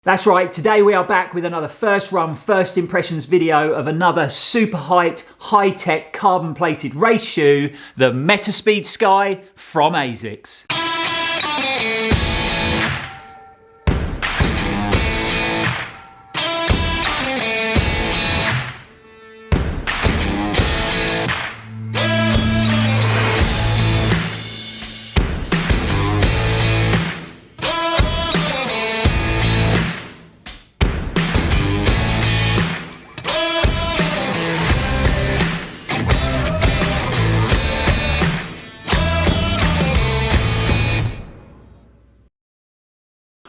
That's right, today we are back with another first run, first impressions video of another super hyped, high-tech carbon plated race shoe, the Metaspeed Sky from Asics.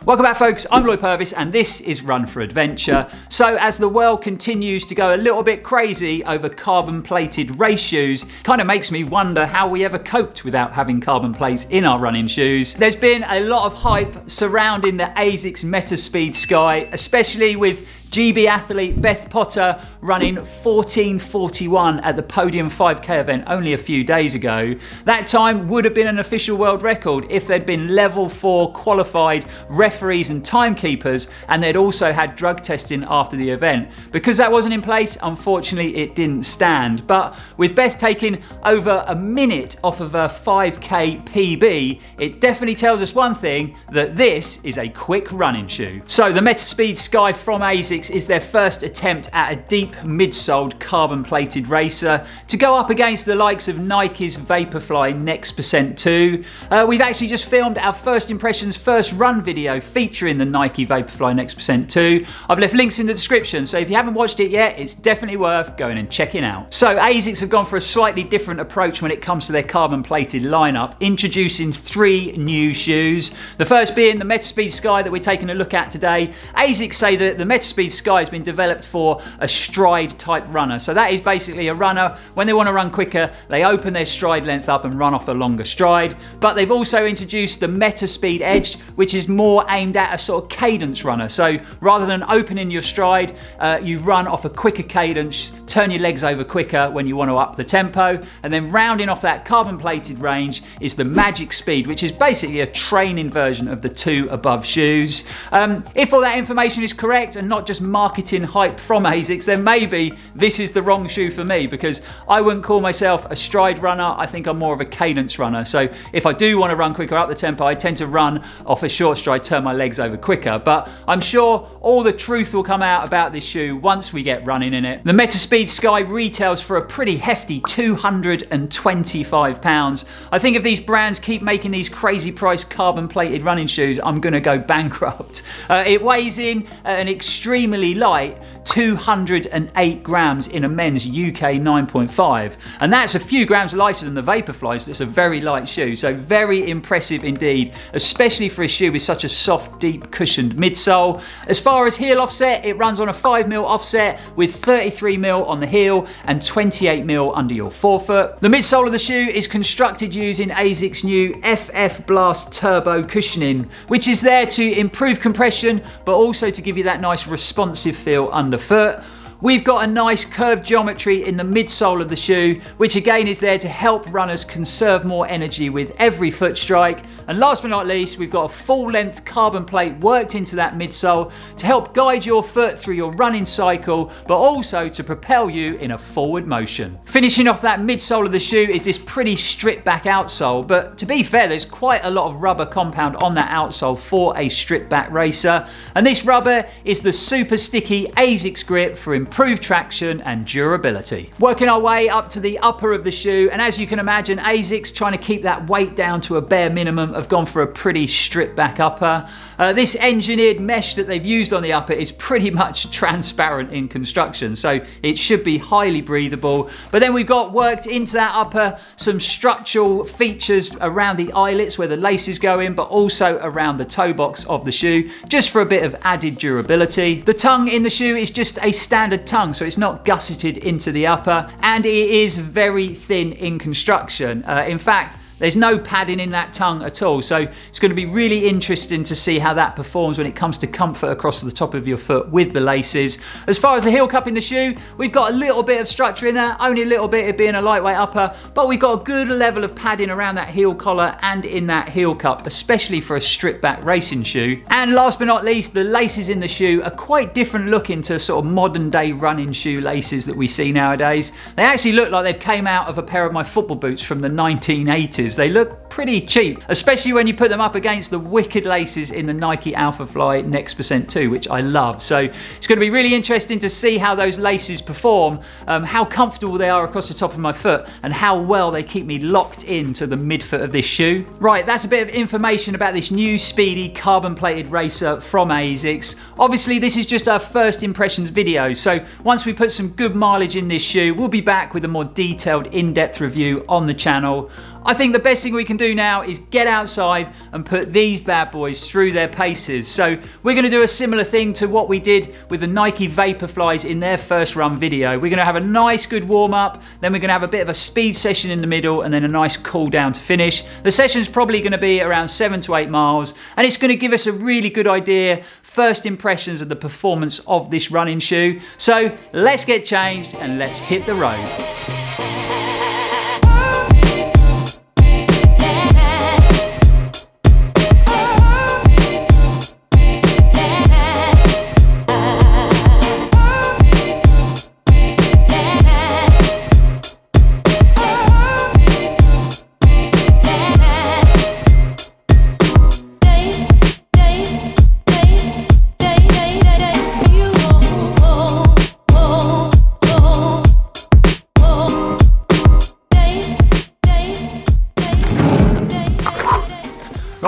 Welcome back folks, I'm Lloyd Purvis and this is Run4Adventure. So as the world continues to go a little bit crazy over carbon plated race shoes, kind of makes me wonder how we ever coped without having carbon plates in our running shoes. There's been a lot of hype surrounding the Asics Metaspeed Sky, especially with GB athlete Beth Potter running 14:41 at the Podium 5K event only a few days ago. That time would have been an official world record if there'd been level 4 qualified referees and timekeepers and they'd also had drug testing after the event. Because that wasn't in place, unfortunately it didn't stand. But with Beth taking over a minute off of her 5K PB, it definitely tells us one thing, that this is a quick running shoe. So the Metaspeed Sky from Asics is their first attempt at a deep mid-soled carbon plated racer to go up against the likes of Nike's Vaporfly Next %2. We've actually just filmed our first impressions first run video featuring the Nike Vaporfly Next %2. I've left links in the description, so if you haven't watched it yet, it's definitely worth going and checking out. So Asics have gone for a slightly different approach when it comes to their carbon plated lineup, introducing 3 new shoes. The first being the Metaspeed Sky that we're taking a look at today. Asics say that the Metaspeed Sky has been developed for a stride type runner. So that is basically a runner, when they want to run quicker, they open their stride length up and run off a longer stride. But they've also introduced the Metaspeed Edge, which is more aimed at a sort of cadence runner. So rather than opening your stride, you run off a quicker cadence, turn your legs over quicker when you want to up the tempo. And then rounding off that carbon plated range is the Magic Speed, which is basically a training version of the 2 above shoes. If all that information is correct and not just marketing hype from Asics, then maybe this is the wrong shoe for me, because I wouldn't call myself a stride runner. I think I'm more of a cadence runner. So if I do want to run quicker up the tempo, I tend to run off a short stride, turn my legs over quicker. But I'm sure all the truth will come out about this shoe once we get running in it. The Metaspeed Sky retails for a pretty hefty £225. I think if these brands keep making these crazy priced carbon plated running shoes, I'm going to go bankrupt. It weighs in at an extremely light 208 grams in a men's UK 9.5, and that's a few grams lighter than the Vaporflies. That's a very light shoe, so very impressive indeed, especially for a shoe with such a soft, deep cushioned midsole. As far as heel offset, it runs on a 5mm offset with 33mm on the heel and 28mm under your forefoot. The midsole of the shoe is constructed using Asics' new FF Blast Turbo cushioning, which is there to improve compression but also to give you that nice responsive feel underfoot. We've got a nice curved geometry in the midsole of the shoe, which again is there to help runners conserve more energy with every foot strike. And last but not least, we've got a full length carbon plate worked into that midsole to help guide your foot through your running cycle, but also to propel you in a forward motion. Finishing off that midsole of the shoe is this pretty stripped back outsole, but to be fair, there's quite a lot of rubber compound on that outsole for a stripped back racer. And this rubber is the super sticky Asics grip for improved traction and durability. Working our way up to the upper of the shoe, and as you can imagine, Asics, trying to keep that weight down to a bare minimum, have gone for a pretty stripped back upper. This engineered mesh that they've used on the upper is pretty much transparent in construction, so it should be highly breathable. But then we've got worked into that upper some structural features around the eyelets where the laces go in, but also around the toe box of the shoe, just for a bit of added durability. The tongue in the shoe is just a standard tongue, so it's not gusseted into the upper, and it is very thin in construction. In fact, There's no padding in that tongue at all. So it's going to be really interesting to see how that performs when it comes to comfort across the top of your foot with the laces. As far as the heel cup in the shoe, we've got a little bit of structure in there, only a little bit, it being a lightweight upper, but we've got a good level of padding around that heel collar and in that heel cup, especially for a stripped back racing shoe. And last but not least, the laces in the shoe are quite different looking to sort of modern day running shoe laces that we see nowadays. They actually look like they've came out of a pair of my football boots from the 1980s. They look pretty cheap, especially when you put them up against the wicked laces in the Nike Vaporfly Next % 2, which I love. So it's going to be really interesting to see how those laces perform, how comfortable they are across the top of my foot, and how well they keep me locked into the midfoot of this shoe. Right, that's a bit of information about this new speedy carbon plated racer from Asics. Obviously this is just our first impressions video, so once we put some good mileage in this shoe, we'll be back with a more detailed in-depth review on the channel. I think the best thing we can do now is get outside and put these bad boys through their paces. So we're going to do a similar thing to what we did with the Nike Vaporflies in their first run video. We're going to have a nice good warm up, then we're going to have a bit of a speed session in the middle, and then a nice cool down to finish. The session's probably going to be around 7 to 8 miles, and it's going to give us a really good idea, first impressions of the performance of this running shoe. So let's get changed and let's hit the road.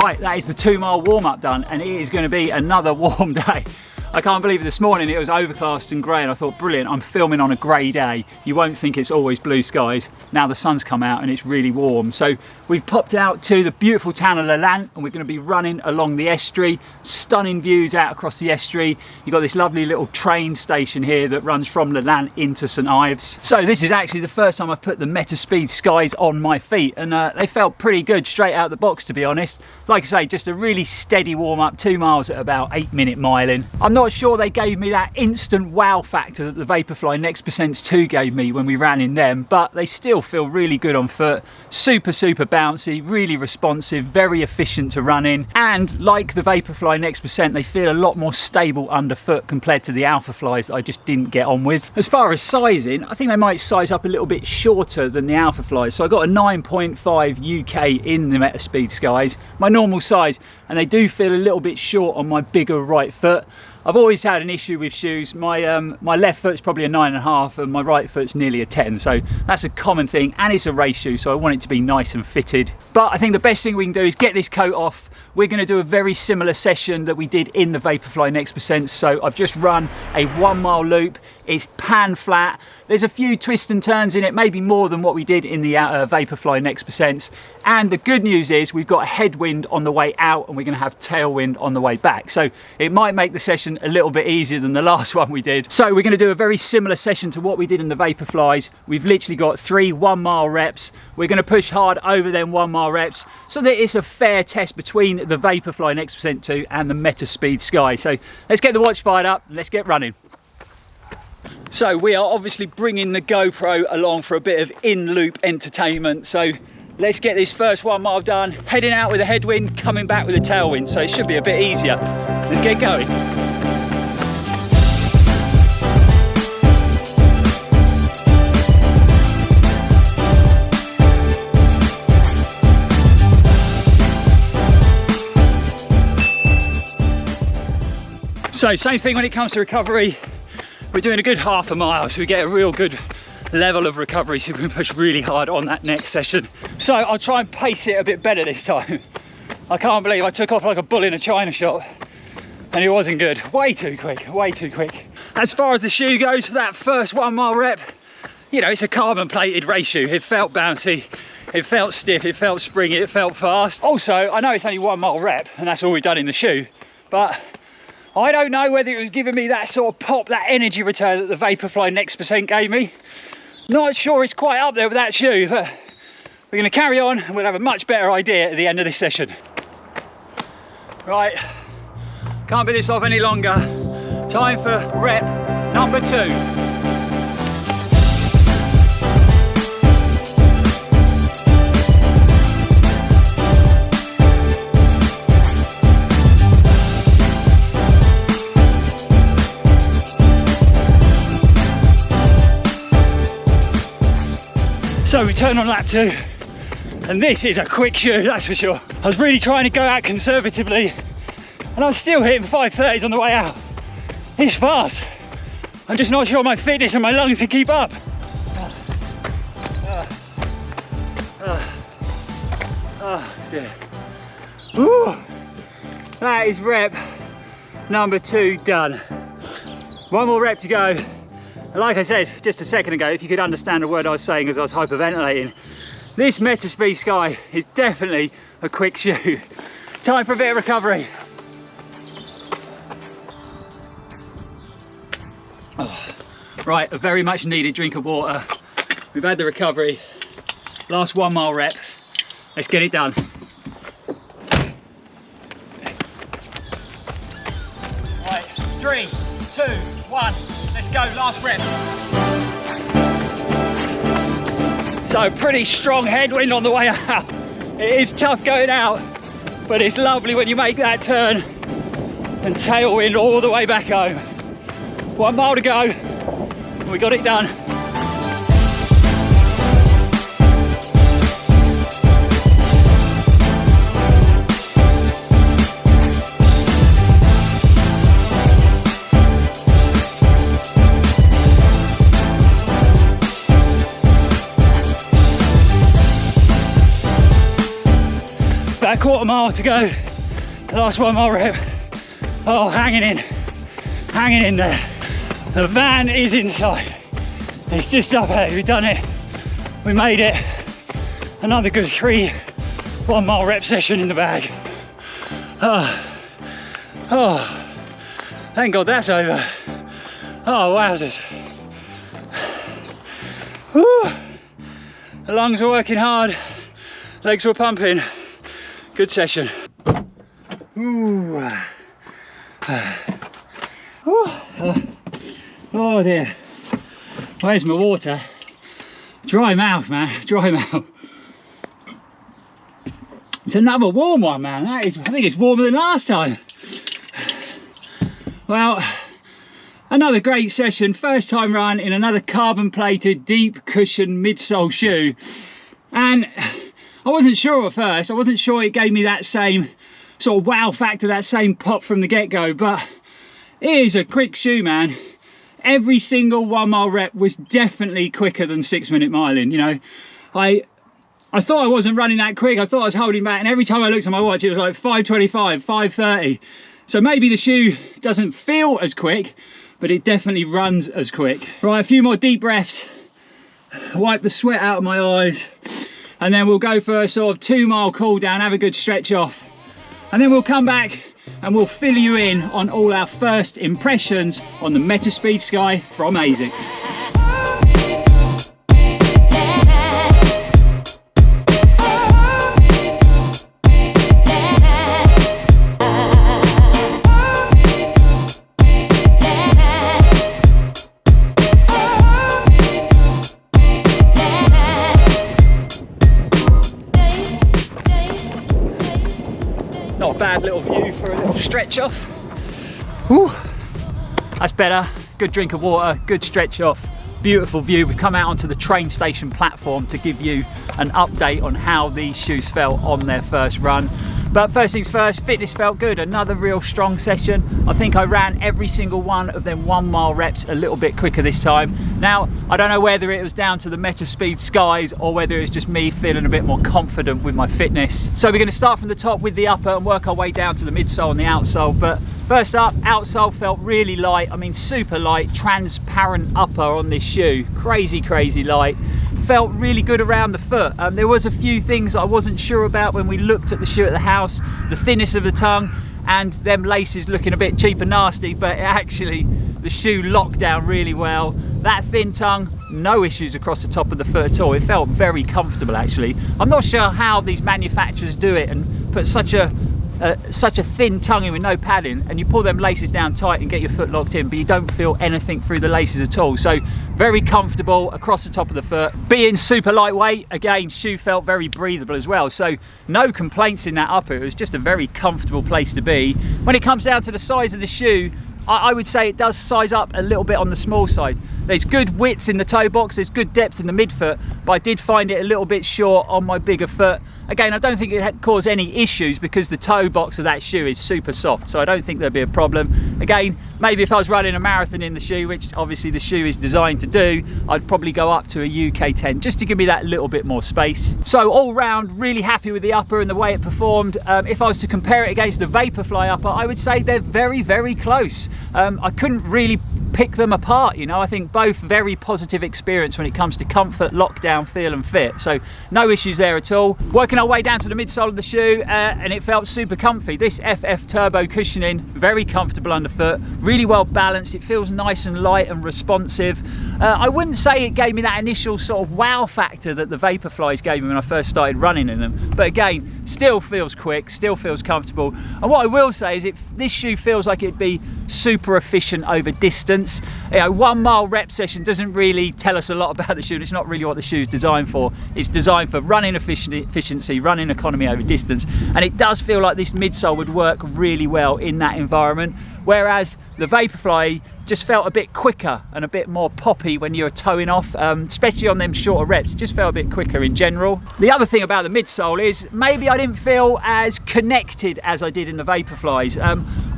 Right, that is the 2 mile warm up done, and it is going to be another warm day. I can't believe it, this morning it was overcast and grey, and I thought, brilliant, I'm filming on a grey day. You won't think it's always blue skies. Now the sun's come out and it's really warm. So we've popped out to the beautiful town of Lelant, and we're going to be running along the estuary. Stunning views out across the estuary. You've got this lovely little train station here that runs from Lelant into St Ives. So this is actually the first time I've put the Metaspeed Skies on my feet, and they felt pretty good straight out the box, to be honest. Like I say, just a really steady warm up, 2 miles at about 8-minute miling. I'm not sure they gave me that instant wow factor that the Vaporfly Next % 2 gave me when we ran in them, but they still feel really good on foot. Super bouncy, really responsive, very efficient to run in, and like the Vaporfly Next %, they feel a lot more stable underfoot compared to the Alphaflies that I just didn't get on with. As far as sizing, I think they might size up a little bit shorter than the Alphaflies, so I got a 9.5 UK in the Metaspeed Skies, my normal size, and they do feel a little bit short on my bigger right foot. I've always had an issue with shoes. My left foot's probably a 9.5 and my right foot's nearly a 10. So that's a common thing, and it's a race shoe, so I want it to be nice and fitted. But I think the best thing we can do is get this coat off. We're going to do a very similar session that we did in the Vaporfly Next %. So I've just run a 1 mile loop. It's pan flat. There's a few twists and turns in it, maybe more than what we did in the Vaporfly Next %. And the good news is we've got a headwind on the way out, and we're going to have tailwind on the way back. So it might make the session a little bit easier than the last one we did. So we're going to do a very similar session to what we did in the Vaporflies. We've literally got 3 1 mile reps. We're going to push hard over them 1 mile reps so that it's a fair test between the Vaporfly Next % 2 and the Metaspeed Sky. So let's get the watch fired up and let's get running. So we are obviously bringing the GoPro along for a bit of in-loop entertainment. So let's get this first 1 mile done, heading out with a headwind, coming back with a tailwind. So it should be a bit easier. Let's get going. So same thing when it comes to recovery. We're doing a good half a mile, so we get a real good level of recovery, so we can push really hard on that next session. So I'll try and pace it a bit better this time. I can't believe I took off like a bull in a china shop, and it wasn't good. Way too quick, way too quick. As far as the shoe goes, for that first 1 mile rep, you know, it's a carbon plated race shoe. It felt bouncy, it felt stiff, it felt springy, it felt fast. Also, I know it's only 1 mile rep, and that's all we've done in the shoe, but I don't know whether it was giving me that sort of pop, that energy return that the Vaporfly Next % gave me. Not sure it's quite up there with that shoe, but we're going to carry on and we'll have a much better idea at the end of this session. Right, can't put this off any longer. Time for rep number 2. So we turn on lap 2, and this is a quick shoe, that's for sure. I was really trying to go out conservatively, and I was still hitting 5:30s on the way out. It's fast. I'm just not sure my fitness and my lungs can keep up. Yeah. Woo. That is rep number 2 done. One more rep to go. Like I said just a second ago, if you could understand a word I was saying as I was hyperventilating, this Metaspeed Sky is definitely a quick shoe. Time for a bit of recovery. Oh, right, a very much needed drink of water. We've had the recovery. Last 1 mile reps. Let's get it done. Right, 3, 2, 1. Let's go, last rep. So pretty strong headwind on the way out. It is tough going out, but it's lovely when you make that turn and tailwind all the way back home. 1 mile to go, we got it done. About a quarter mile to go, last 1 mile rep. Oh, hanging in there. The van is inside. It's just up here, we've done it. We made it. Another good 3 1 mile rep session in the bag. Oh, thank God that's over. Oh, wowzers. Whew. The lungs were working hard, legs were pumping. Good session. Ooh. Oh dear. Where's my water? Dry mouth, man. Dry mouth. It's another warm one, man. That is, I think it's warmer than last time. Well, another great session. First time run in another carbon plated deep cushion midsole shoe. And I wasn't sure at first. I wasn't sure it gave me that same sort of wow factor, that same pop from the get-go, but it is a quick shoe, man. Every single 1 mile rep was definitely quicker than 6 minute miling. You know, I thought I wasn't running that quick. I thought I was holding back, and every time I looked at my watch, it was like 5:25, 5:30. So maybe the shoe doesn't feel as quick, but it definitely runs as quick. Right, a few more deep breaths. Wipe the sweat out of my eyes. And then we'll go for a sort of 2 mile cool down, have a good stretch off. And then we'll come back and we'll fill you in on all our first impressions on the Metaspeed Sky from Asics. Not a bad little view for a little stretch off. Whew. That's better. Good drink of water, good stretch off. Beautiful view. We've come out onto the train station platform to give you an update on how these shoes felt on their first run. But first things first, fitness felt good. Another real strong session. I think I ran every single one of them 1 mile reps a little bit quicker this time. Now, I don't know whether it was down to the Metaspeed Skies or whether it was just me feeling a bit more confident with my fitness. So we're going to start from the top with the upper and work our way down to the midsole and the outsole. But first up, outsole felt really light. I mean, super light, transparent upper on this shoe. Crazy, crazy light. Felt really good around the foot. There was a few things I wasn't sure about when we looked at the shoe at the house. The thinness of the tongue and them laces looking a bit cheap and nasty, but actually the shoe locked down really well. That thin tongue, no issues across the top of the foot at all. It felt very comfortable actually. I'm not sure how these manufacturers do it and put such a thin tongue in with no padding, and you pull them laces down tight and get your foot locked in, but you don't feel anything through the laces at all. So very comfortable across the top of the foot. Being super lightweight, again, shoe felt very breathable as well. So no complaints in that upper. It was just a very comfortable place to be. When it comes down to the size of the shoe, I would say it does size up a little bit on the small side. There's good width in the toe box, there's good depth in the midfoot, but I did find it a little bit short on my bigger foot. Again, I don't think it had caused any issues because the toe box of that shoe is super soft, so I don't think there'd be a problem. Again, maybe if I was running a marathon in the shoe, which obviously the shoe is designed to do, I'd probably go up to a UK 10 just to give me that little bit more space. So all round, really happy with the upper and the way it performed. If I was to compare it against the Vaporfly upper, I would say they're very, very close. I couldn't really pick them apart, you know. I think both very positive experience when it comes to comfort, lockdown, feel and fit, so no issues there at all. Working our way down to the midsole of the shoe, and it felt super comfy. This FF turbo cushioning, very comfortable underfoot, really well balanced. It feels nice and light and responsive. I wouldn't say it gave me that initial sort of wow factor that the Vaporflies gave me when I first started running in them, but again, still feels quick, still feels comfortable. And what I will say is this shoe feels like it'd be super efficient over distance. You know, 1 mile rep session doesn't really tell us a lot about the shoe. It's not really what the shoe's designed for. It's designed for running efficiency, running economy over distance, and it does feel like this midsole would work really well in that environment, whereas the Vaporfly just felt a bit quicker and a bit more poppy when you're toeing off, especially on them shorter reps. It just felt a bit quicker in general. The other thing about the midsole is maybe I didn't feel as connected as I did in the Vaporflies.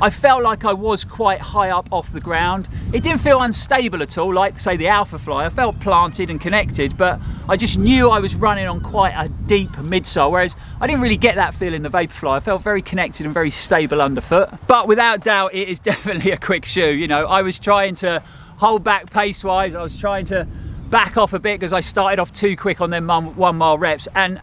I felt like I was quite high up off the ground. It didn't feel unstable at all, like say the Alphafly. I felt planted and connected, but I just knew I was running on quite a deep midsole, whereas I didn't really get that feel in the Vaporfly. I felt very connected and very stable underfoot. But without doubt, it is definitely a quick shoe. You know, I was trying to hold back pace-wise. I was trying to back off a bit because I started off too quick on them 1 mile reps, and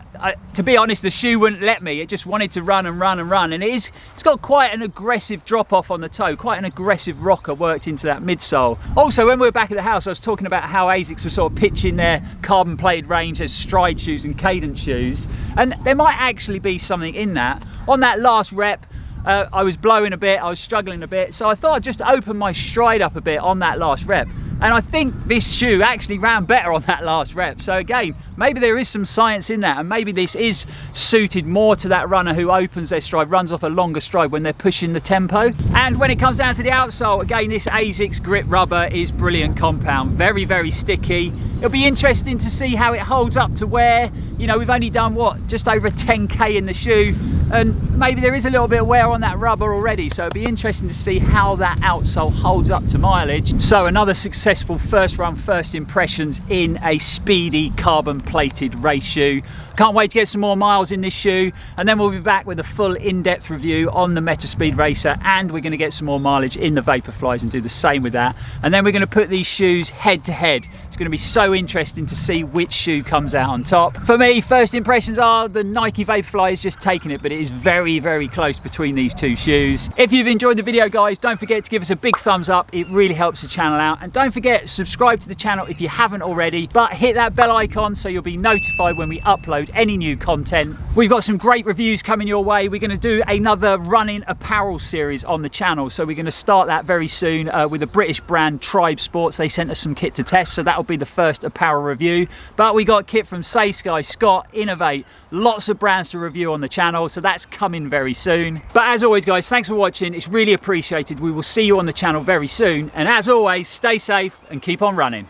to be honest, the shoe wouldn't let me. It just wanted to run and run and run, and it's got quite an aggressive drop off on the toe, quite an aggressive rocker worked into that midsole. Also, when we were back at the house, I was talking about how Asics were sort of pitching their carbon plated range as stride shoes and cadence shoes, and there might actually be something in that. On that last rep, I was blowing a bit, I was struggling a bit, so I thought I'd just open my stride up a bit on that last rep. And I think this shoe actually ran better on that last rep. So again, maybe there is some science in that, and maybe this is suited more to that runner who opens their stride, runs off a longer stride when they're pushing the tempo. And when it comes down to the outsole, again, this Asics grip rubber is brilliant compound, very, very sticky. It'll be interesting to see how it holds up to wear. You know, we've only done, what, just over 10K in the shoe, and maybe there is a little bit of wear on that rubber already, so it'll be interesting to see how that outsole holds up to mileage. So another successful first run, first impressions in a speedy carbon plated race shoe. Can't wait to get some more miles in this shoe, and then we'll be back with a full in-depth review on the Metaspeed Racer, and we're going to get some more mileage in the Vaporflies and do the same with that. And then we're going to put these shoes head to head. It's going to be so interesting to see which shoe comes out on top. For me, first impressions are the Nike Vaporfly is just taking it, but it is very, very close between these two shoes. If you've enjoyed the video, guys, don't forget to give us a big thumbs up. It really helps the channel out. And don't forget, subscribe to the channel if you haven't already, but hit that bell icon so you'll be notified when we upload any new content. We've got some great reviews coming your way. We're going to do another running apparel series on the channel, so we're going to start that very soon with a British brand, Tribe Sports. They sent us some kit to test, so that'll be the first apparel review. But we got kit from Say Sky, Scott, Innovate, lots of brands to review on the channel, so that's coming very soon. But as always, guys, thanks for watching. It's really appreciated. We will see you on the channel very soon, and as always, stay safe and keep on running.